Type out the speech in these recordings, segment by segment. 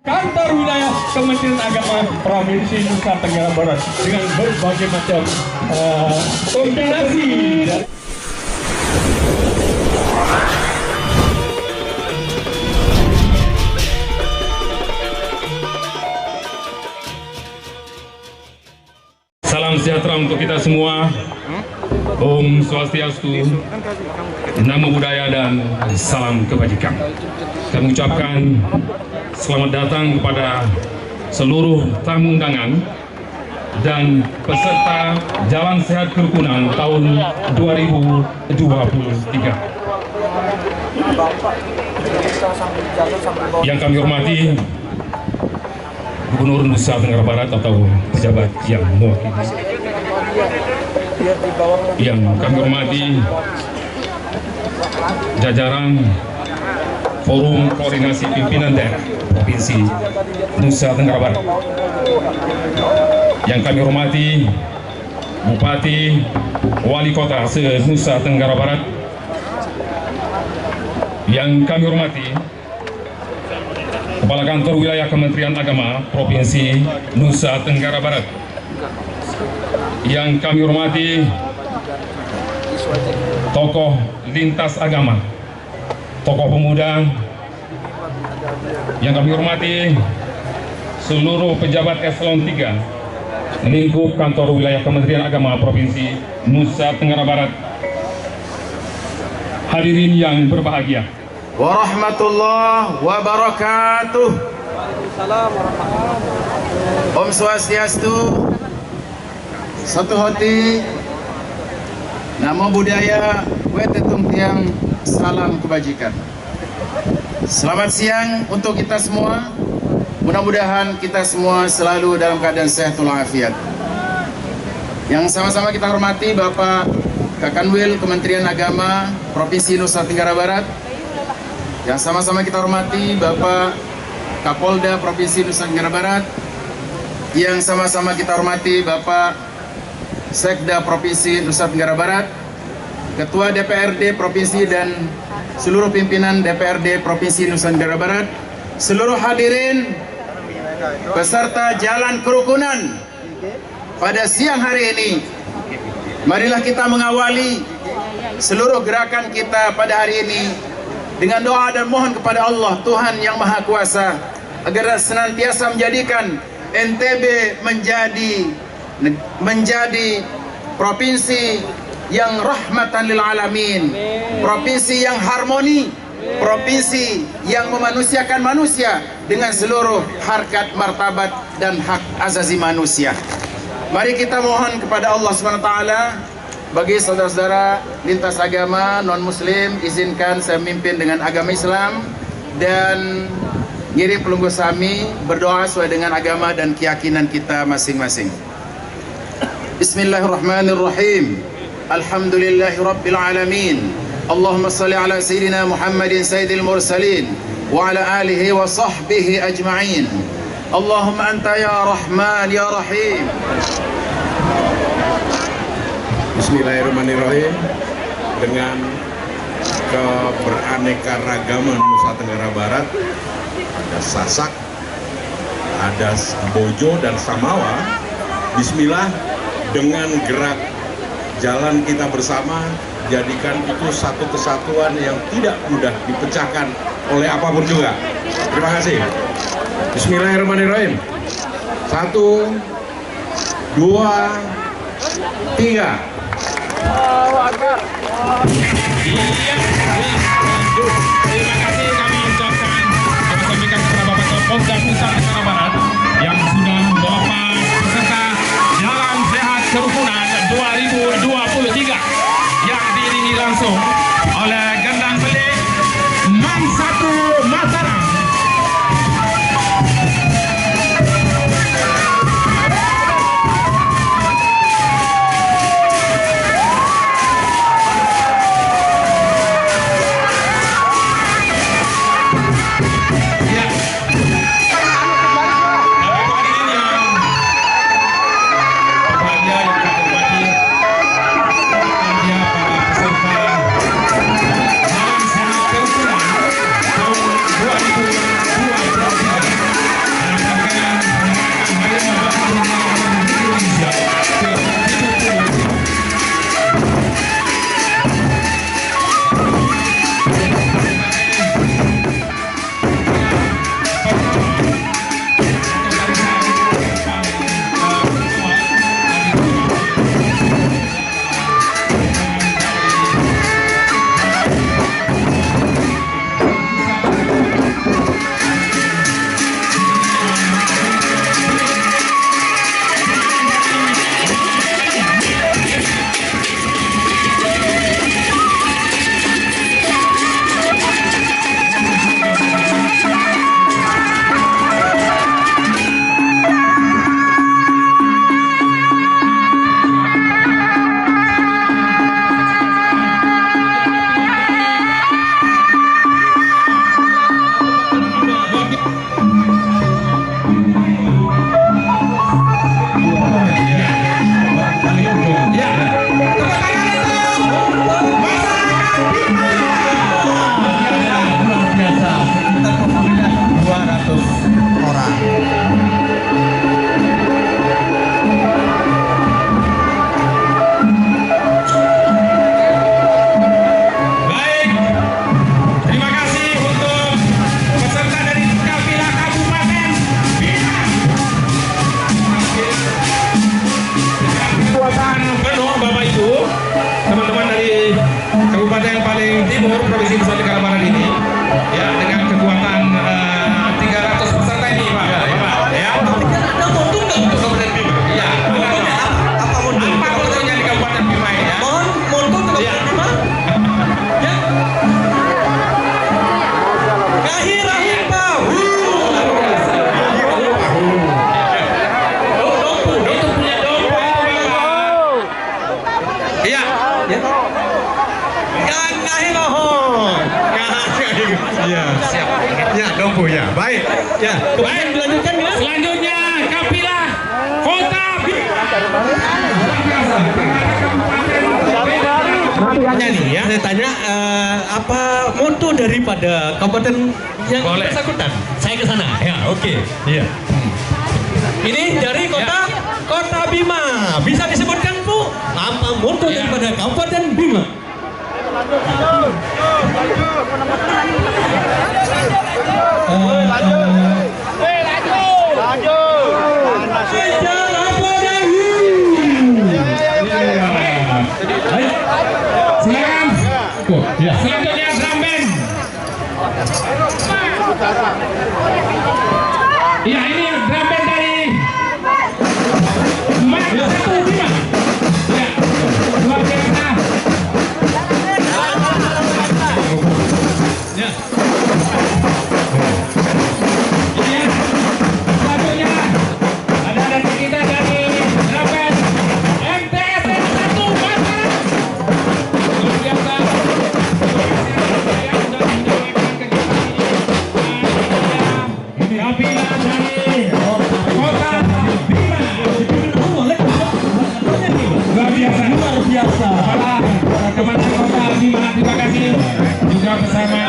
Kantor wilayah Kementerian Agama Provinsi Nusa Tenggara Barat dengan berbagai macam kombinasi. Salam sejahtera untuk kita semua. Om Swastiastu, Namo Buddhaya dan salam kebajikan. Kami ucapkan selamat datang kepada seluruh tamu undangan dan peserta Jalan Sehat Kerukunan tahun 2023. Yang kami hormati Gubernur Nusa Tenggara Barat atau pejabat yang mewakili. Yang kami hormati jajaran Forum Koordinasi Pimpinan Daerah Provinsi Nusa Tenggara Barat. Yang kami hormati Bupati Wali Kota se-Nusa Tenggara Barat. Yang kami hormati Kepala Kantor Wilayah Kementerian Agama Provinsi Nusa Tenggara Barat. Yang kami hormati tokoh lintas agama, tokoh pemuda. Yang kami hormati seluruh pejabat eselon 3 lingkup Kantor Wilayah Kementerian Agama Provinsi Nusa Tenggara Barat. Hadirin yang berbahagia, warahmatullahi wabarakatuh. Om Swastiastu, satu hati, Namo Buddhaya, Wetetung Tiang, salam kebajikan. Selamat siang untuk kita semua. Mudah-mudahan kita semua selalu dalam keadaan sehat walafiat. Yang sama-sama kita hormati Bapak Kakanwil Kementerian Agama Provinsi Nusa Tenggara Barat. Yang sama-sama kita hormati Bapak Kapolda Provinsi Nusa Tenggara Barat. Yang sama-sama kita hormati Bapak Sekda Provinsi Nusa Tenggara Barat, Ketua DPRD Provinsi dan seluruh pimpinan DPRD Provinsi Nusa Tenggara Barat, seluruh hadirin peserta Jalan Kerukunan pada siang hari ini. Marilah kita mengawali seluruh gerakan kita pada hari ini dengan doa dan mohon kepada Allah Tuhan Yang Maha Kuasa agar senantiasa menjadikan NTB menjadi provinsi yang rahmatan lil alamin, provinsi yang harmoni, provinsi yang memanusiakan manusia dengan seluruh harkat, martabat dan hak asasi manusia. Mari kita mohon kepada Allah SWT. Bagi saudara-saudara lintas agama non-muslim, izinkan saya memimpin dengan agama Islam dan ngiring pelunggu sami berdoa sesuai dengan agama dan keyakinan kita masing-masing. Bismillahirrahmanirrahim. Alhamdulillahi Rabbil Alamin. Allahumma salli ala Sayyidina Muhammadin Sayyidil Mursalin wa ala alihi wa sahbihi ajma'in. Allahumma anta ya Rahman ya Rahim. Bismillahirrahmanirrahim. Dengan keberaneka-ragaman Nusa Tenggara Barat, ada Sasak, ada Bojo dan Samawa. Bismillah, dengan gerak jalan kita bersama, jadikan itu satu kesatuan yang tidak mudah dipecahkan oleh apapun juga. Terima kasih. Bismillahirrahmanirrahim. 1, 2, 3. Terima kasih kami ucapkan, kami sampaikan kepada Bapak Kapolda Nusa Tenggara Barat yang sudah melepas peserta Jalan Sehat Kerukunan 2023 yang diiringi langsung oleh gendang pelik Man 1 Mataram. orang. Baik, terima kasih untuk peserta dari Kafilah Kabupaten Bima. Kekuatan penuh Bapak Ibu, teman-teman dari kabupaten yang paling timur Provinsi Nusa Tenggara Barat ini, ya, dengan kekuatan 300 peserta ini, Pak. Ya, ya. Ada motor nggak untuk Kabupaten Bima? Ya, Motornya apa motor? apa fotonya di Kabupaten Bima ini, ya? Mohon motor ke Ya. Kabupaten Bima? Ya. Rahim Pak. Itu punya domba, Bapak. Iya. Ya, siap. Ya, dompu ya. Baik. Ya, Baik, dilanjutkan ya. selanjutnya Kafilah Kota Bima. Tanya nih ya, saya tanya apa moto daripada kabupaten yang Boleh. bersangkutan? Saya ke sana. Ya, oke. Iya. Ini dari Kota Bima. Bisa disebutkan Bu, apa moto Ya. daripada Kabupaten Bima? Silakan. Selanjutnya drum band. Ya, ini drum band dari Mat 1 Bima. Ya, luar biasa. Ya. Ini ya. Selanjutnya ada dari kita dari drum band MTSN 1 Mataram. Luar biasa. Kafilah dari Kota Bima. Luar biasa. Kepala Kementerian Kota Bima, terima kasih. Juga bersama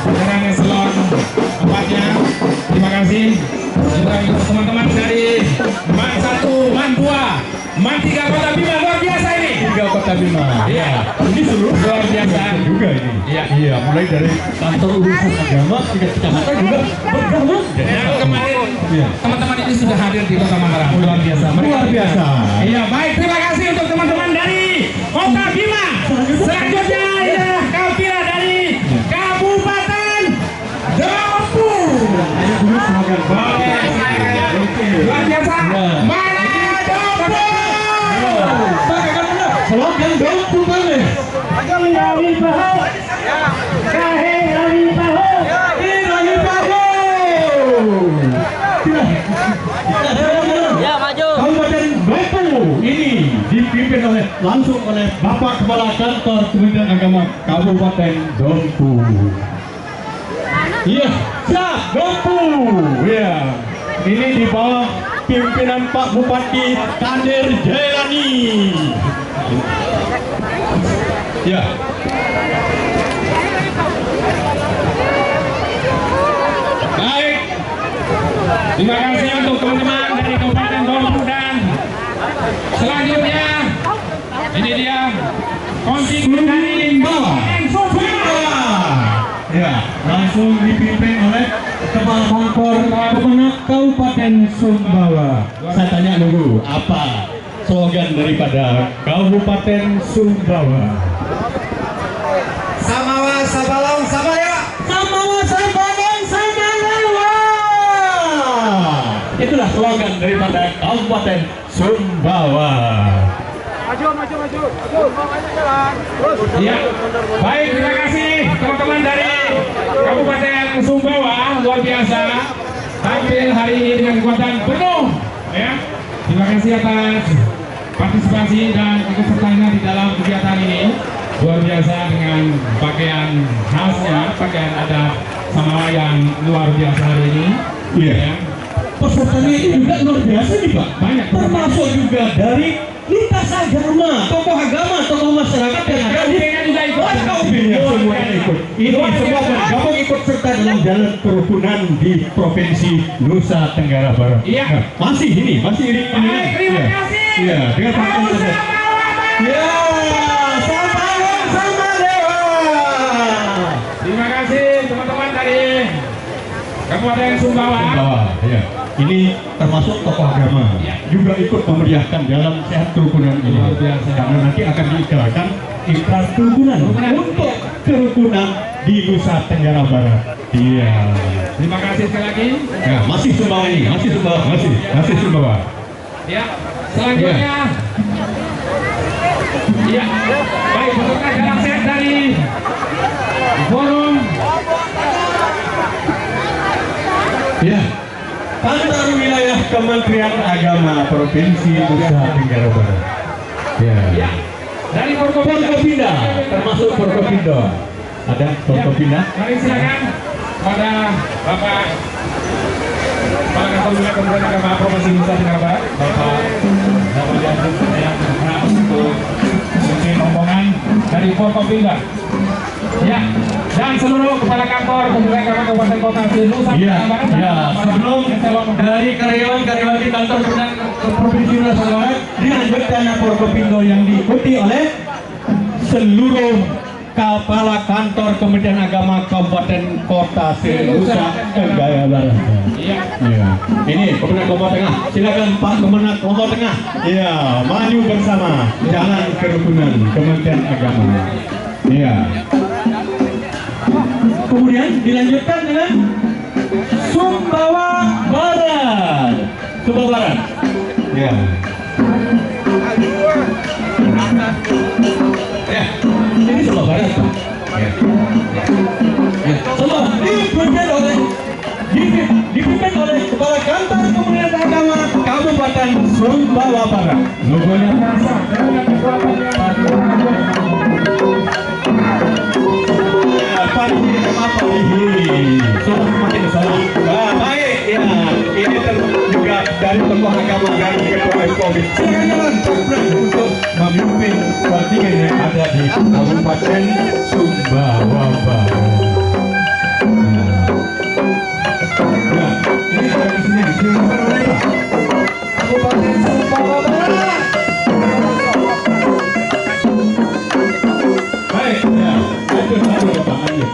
dengan eselon 4-nya. Terima kasih. Juga teman-teman dari Man 1, Man 2, Man 3 Kota Bima. Luar biasa ini. 3 Kota Bima. Iya. Ini seluruh Luar biasa. juga ini. Iya. Iya, mulai dari kantor urusan agama tingkat kecamatan juga bergabung. Yang kemarin Iya. teman-teman ini sudah hadir di Kota Mataram. Luar biasa. Luar biasa. Iya, baik. Terima kasih untuk teman-teman dari Kota Bima. Selanjutnya ya Kafilah dari Kabupaten Dompu. Oke, luar biasa. Mana Dompu? Slogan Dompu Bale. Ya, maju. Kabupaten Dompu ini dipimpin langsung oleh Bapak Kepala Kantor Kementerian Agama Kabupaten Dompu. Iya, siap Dompu. Iya, ini di bawah pimpinan Pak Bupati Kadir Jailani. Ya. Baik. Terima kasih untuk teman-teman dari Kabupaten Dompu dan selanjutnya ini dia kontingen dari Kabupaten Sumbawa. Ya, langsung dipimpin oleh Kepala Bangkor Kemenak Kabupaten Sumbawa. Saya tanya dulu, apa slogan daripada Kabupaten Sumbawa? Samawa Sabalong Sabaya. Samawa Sabalong Sabalawa. Itulah slogan daripada Kabupaten Sumbawa. Ya, baik, terima kasih teman-teman dari Kabupaten Sumbawa, luar biasa tampil hari ini dengan kekuatan penuh. Ya, terima kasih atas partisipasi dan ikut sertanya di dalam kegiatan ini. Luar biasa dengan pakaian khasnya, pakaian adat Samawa yang luar biasa hari ini. Iya. Ya. Pesertanya ini juga luar biasa nih Pak. Banyak. Termasuk juga dari lintas agama, tokoh agama, tokoh masyarakat yang ada di KUB-nya semuanya ikut. Ini semua bergabung ikut serta dalam jalan kerukunan di Provinsi Nusa Tenggara Barat. Iya. Nah, masih ini. Terima kasih. Iya, dengan pantun saja. Ya, sama dewa. Terima kasih teman-teman dari Kabupaten Sumbawa. Ya. Ini termasuk tokoh agama juga ikut memeriahkan dalam sehat kerukunan ini. Luar biasa. Karena nanti akan diikrarkan ikrar kerukunan untuk kerukunan di Nusa Tenggara Barat. Iya. Terima kasih sekali lagi. Ya, masih Sumbawa ini, masih Sumbawa. Ya, selanjutnya. Ya, baik peserta jalan sehat dari forum. Ya. Kantor wilayah Kementerian Agama Provinsi Nusa Tenggara Barat. Ya. Ya, dari Forkopimda, termasuk Forkopimda. Ada Forkopimda? Mari silakan pada Bapak Kepala Kantor Wilayah Kementerian Agama Provinsi Nusa Tenggara Barat, Bapak Dapat Jatuh yang berhak untuk mengisi rombongan dari Forkopimda. Ya, dan seluruh kepala kantor Kementerian Agama Kabupaten Kota Nusa Iya, Tenggara Barat. ya. Sebelum dari karyawan-karyawan di kantor Provinsi Nusa Tenggara Barat dilanjutkan Forkopindo yang diikuti oleh seluruh kepala kantor Kementerian Agama Kabupaten Kota Nusa Tenggara Barat. Iya. Iya. Ini Kemenang Kelompok Tengah. Silakan Pak Kemenang Kelompok Tengah. Iya, maju bersama jalan kerukunan Kementerian Agama. Iya. Kemudian dilanjutkan dengan Sumbawa Barat. Sumbawa Barat. Ya. Ya. Ini Sumbawa Barat, Pak. Ya. Ya. Semua dipimpin oleh Kepala Kantor Kementerian Agama Kabupaten Sumbawa Barat. Logonya baik ya, ini juga dari tokoh agama dan ketua FKUB. Silakan untuk memimpin pertandingan yang ada di Kabupaten Sumbawa Barat. Nah, ini ada di sini dilakukan oleh Kabupaten Sumbawa Barat. Baik ya, lanjut Pak, lanjut.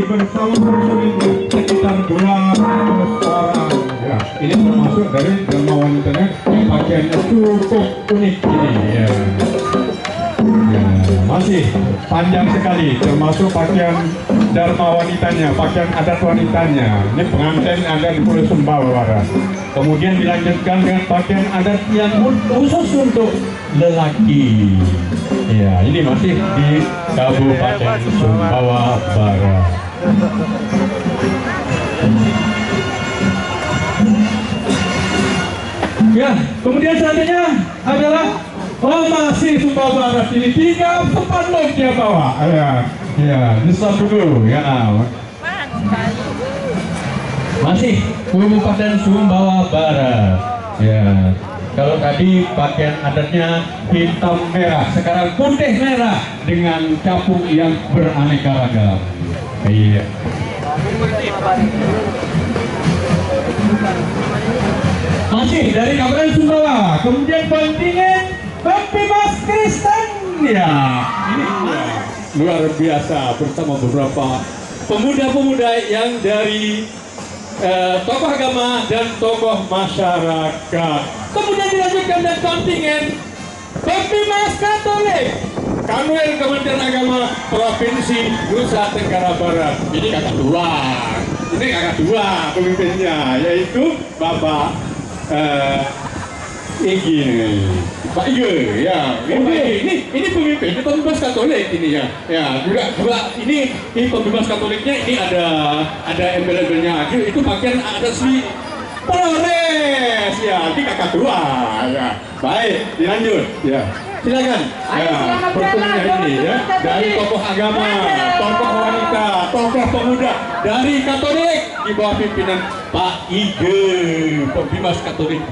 Bersama personilnya sekitar 200 orang. Ya, ini termasuk dari Dharma wanitanya yang pakaiannya cukup unik ini. Ya. Ya, masih panjang sekali, termasuk pakaian Dharma wanitanya, pakaian adat wanitanya. Ini pengantin ada di Pulau Sumbawa Barat. Kemudian dilanjutkan dengan pakaian adat yang khusus untuk lelaki. Ya, ini masih di Kabupaten Sumbawa Barat. Ya, kemudian selanjutnya adalah masih Sumbawa Barat ini 3 sepanduk dia bawa. Ya, Nusa dulu ya. Masih Kabupaten Sumbawa Barat. Ya, kalau tadi pakaian adatnya hitam merah, sekarang putih merah dengan capung yang beraneka ragam. Iya. Masih dari Kabupaten Sumbawa, kemudian kontingen Baptimas Kristen. Ya, ini luar biasa bersama beberapa pemuda-pemuda yang dari tokoh agama dan tokoh masyarakat. Kemudian dilanjutkan dengan kontingen Baptimas Katolik. Kanwil Kementerian Agama Provinsi Nusa Tenggara Barat. Ini kakak dua pemimpinnya, yaitu Bapak Igi, Pak Ige, ya. Ini pemimpin, ini pembebas Katolik ini ya. Ya, juga ini pembebas Katoliknya, ini ada embel-embelnya. Itu bagian ada si Polres, ya. Ini kakak dua, ya. Baik, dilanjut, ya. silakan. Pertunjukan ini ya dari tokoh agama, tokoh wanita, tokoh pemuda dari Katolik di bawah pimpinan Pak Ige, Pembimas Katolik.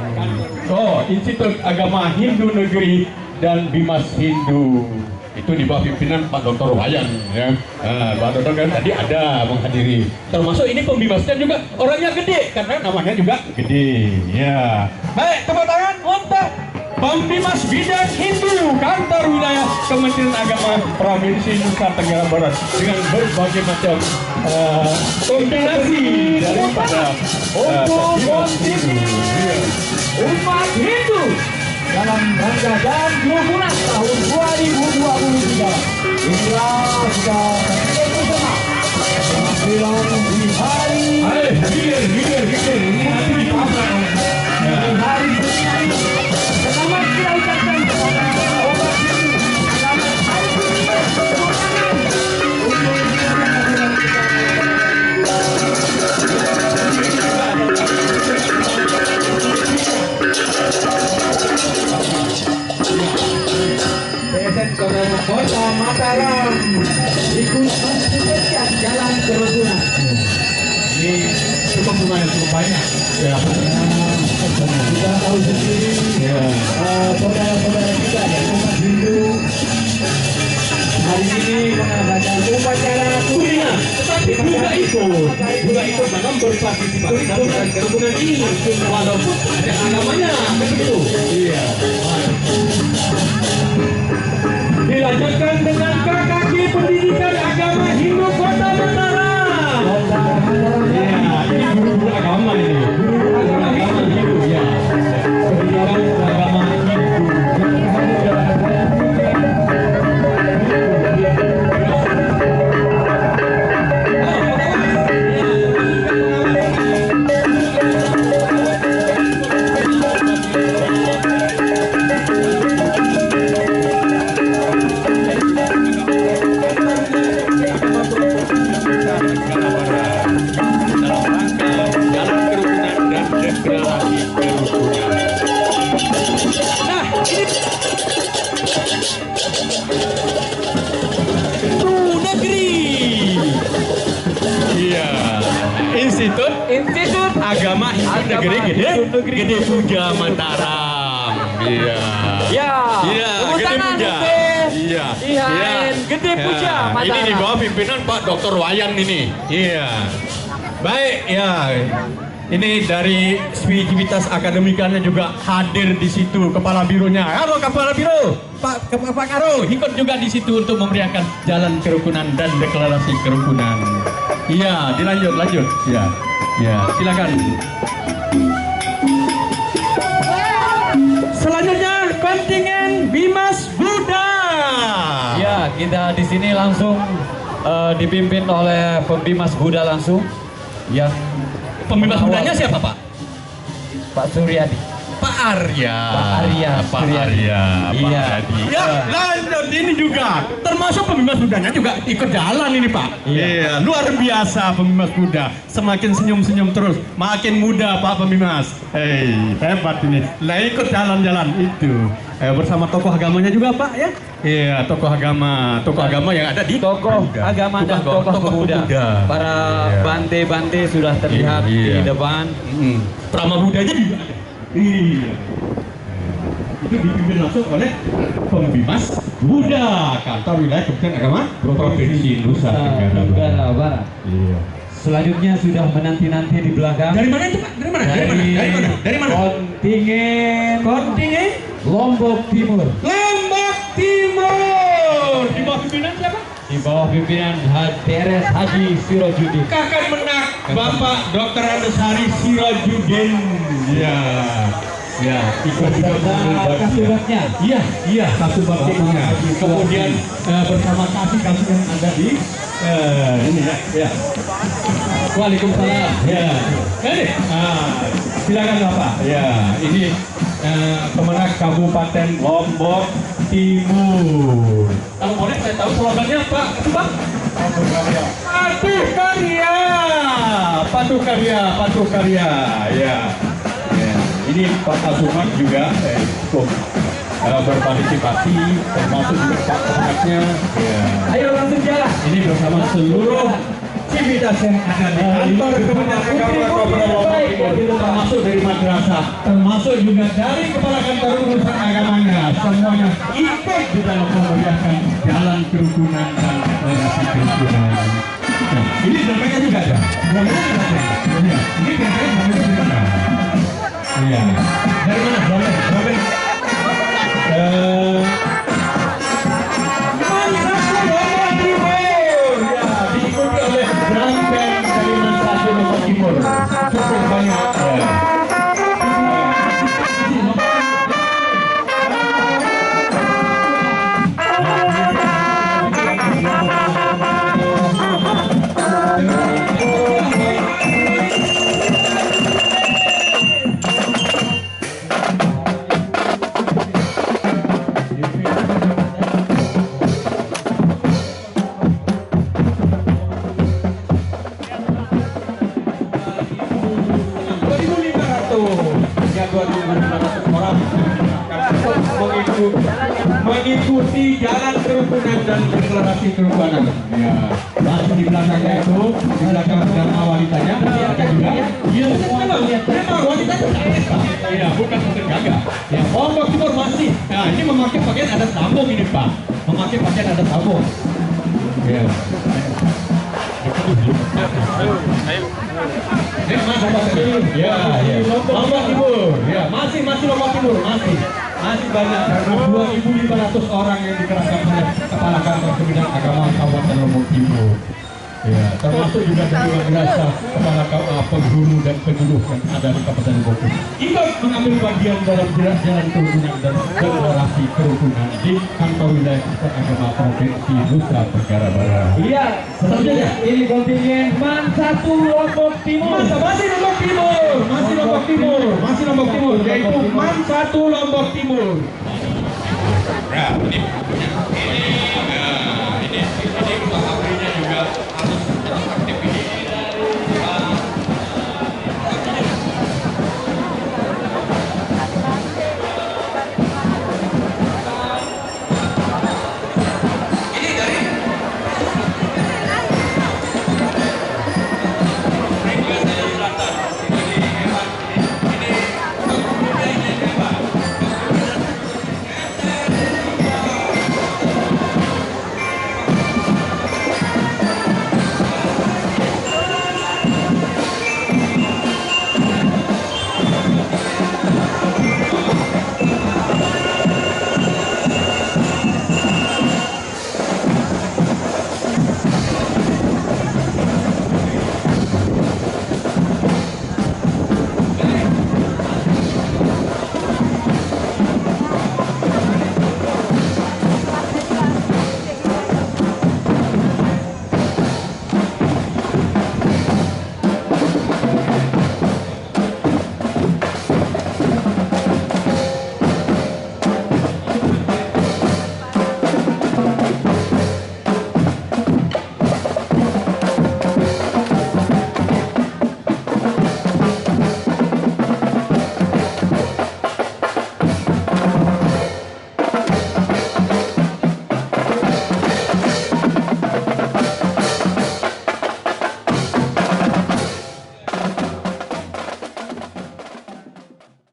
Oh, Institut Agama Hindu Negeri dan Bimas Hindu. Itu di bawah pimpinan Pak Dr. Wayan ya. Pak Dr. kan tadi ada menghadiri. Termasuk ini pembimasnya juga orangnya gede karena namanya juga gede. Ya. Baik, tepuk tangan untuk Pembimas Bidang Hindu Kantor Wilayah Kementerian Agama Provinsi Nusa Tenggara Barat dengan berbagai macam kombinasi daripada umat Hindu dalam rangka dan kerukunan tahun 2023. Inilah sudah bersama penampilan di hari ini nanti ditabrak oleh hari ini. Selamat kita ucapkan kepada umat Hindu. Selamat hari Kota Mataram ikut mensukseskan jalan kerukunan. Ini cukup lumayan cukup banyak. Ya. Kita tahu sendiri. Ya. Saudara-saudara kita yang umat Hindu hari ini mengadakan upacara kuliner, tetapi juga ikut dalam berpartisipasi dalam jalan kerukunan ini walaupun ada agamanya begitu. Iya. Dilanjutkan dengan KKG Pendidikan Agama Hindu Kota Mataram. Ya, ini guru agama ini. Guru agama Hindu ya. Pendidikan agama Hindu. Institut Agama Hindu Negeri Gede Puja Mataram. Iya. Ya. Iya, Gede Puja. Iya. IHN Gede Puja Mataram. Ini di bawah pimpinan Pak Dr. Wayan ini. Iya. Baik, ya. Ini dari Civitas Akademikanya juga hadir di situ Kepala Bironya. Halo Kepala Biro, Pak Karo ikut juga di situ untuk memeriahkan jalan kerukunan dan deklarasi kerukunan. Iya, lanjut. Ya. Ya, silakan. Selanjutnya kontingen Bimas Buddha. Ya, kita di sini langsung dipimpin oleh Pembimas Buddha langsung yang Pembimas Buddhanya siapa, Pak? Pak Suryadi. Pak Arya. Pak Iya. Arya. Ya, lanjut ini juga. Termasuk Pembimas Buddhanya juga ikut jalan ini, Pak. Iya, luar biasa Pembimas Buddha. Semakin senyum-senyum terus, makin muda Pak Pembimas. Hei, hebat ini. Nah, ikut jalan-jalan itu. Bersama tokoh agamanya juga, Pak ya. Iya, tokoh agama yang ada di Tokoh agama dan tokoh pemuda. Para bante-bante sudah terlihat di depan. Prama Budanya juga ada. Iya. Itu dipimpin langsung oleh Pembimas Buddha Kantor Wilayah Kementerian Agama Provinsi Nusa Tenggara Barat. Iya. Selanjutnya sudah menanti-nanti di belakang. Dari mana itu, Pak? Dari mana? Kontingen Lombok Timur. Di bawah pimpinan siapa? Di bawah pimpinan Teres Haji Sirojudin. Kakak menak Bapak Dr. Andesari Sirojudin. Ya. Ya, ikut kasubagnya. Iya, kasubagnya. Kemudian bersama kasih yang ada di ini ya. Waalaikumsalam. Ya. Ini. Silakan Bapak. Ya, ini Kemenak Kabupaten Lombok Timur. Kalau boleh saya tahu slogannya Pak. Pak. Patuh karya. Ya. Ini Pak Asuman juga ikut berpartisipasi, termasuk juga Pak Pemerintahnya. Ya. Ayo langsung jalan. Ini bersama seluruh civitas yang ada di kantor Kementerian Agama Kabupaten Timur, termasuk dari madrasah, termasuk juga dari kepala kantor urusan agamanya, semuanya ikut di dalam memeriahkan jalan kerukunan dan deklarasi kerukunan. Nah, ini namanya juga ada. Namanya juga ada. Ya, ini kira-kira namanya juga ada. Iya. Dari mana? Robin. Diikuti oleh drum band dari Mansatu Lombok Timur. Cukup banyak. Mengikuti jalan kerukunan dan deklarasi kerukunan. Ya, masih di belakangnya itu, di belakang drama wanitanya ada juga. Iya, memang wanita itu ya, bukan untuk gagah. Ya, Lombok Timur masih. Nah, ini memakai pakaian adat sambung ini Pak, memakai pakaian adat sambung. Ya. Ya, Lombok Timur. Ya, masih Lombok Timur, masih banyak karena 2.500 orang yang dikerahkan oleh kepala kantor Kementerian Agama Kabupaten Lombok Timur. Ya, termasuk juga dari madrasah, kepala pengguru dan penyuluh yang ada di Kabupaten Lombok Timur. Ikut mengambil bagian dalam jalan kerukunan dan deklarasi kerukunan di kantor wilayah agama Provinsi Nusa Tenggara Barat. Iya, selanjutnya ini kontingen Mansatu Lombok Timur. Masih Lombok Timur, yaitu Mansatu Lombok Timur. Nah, ini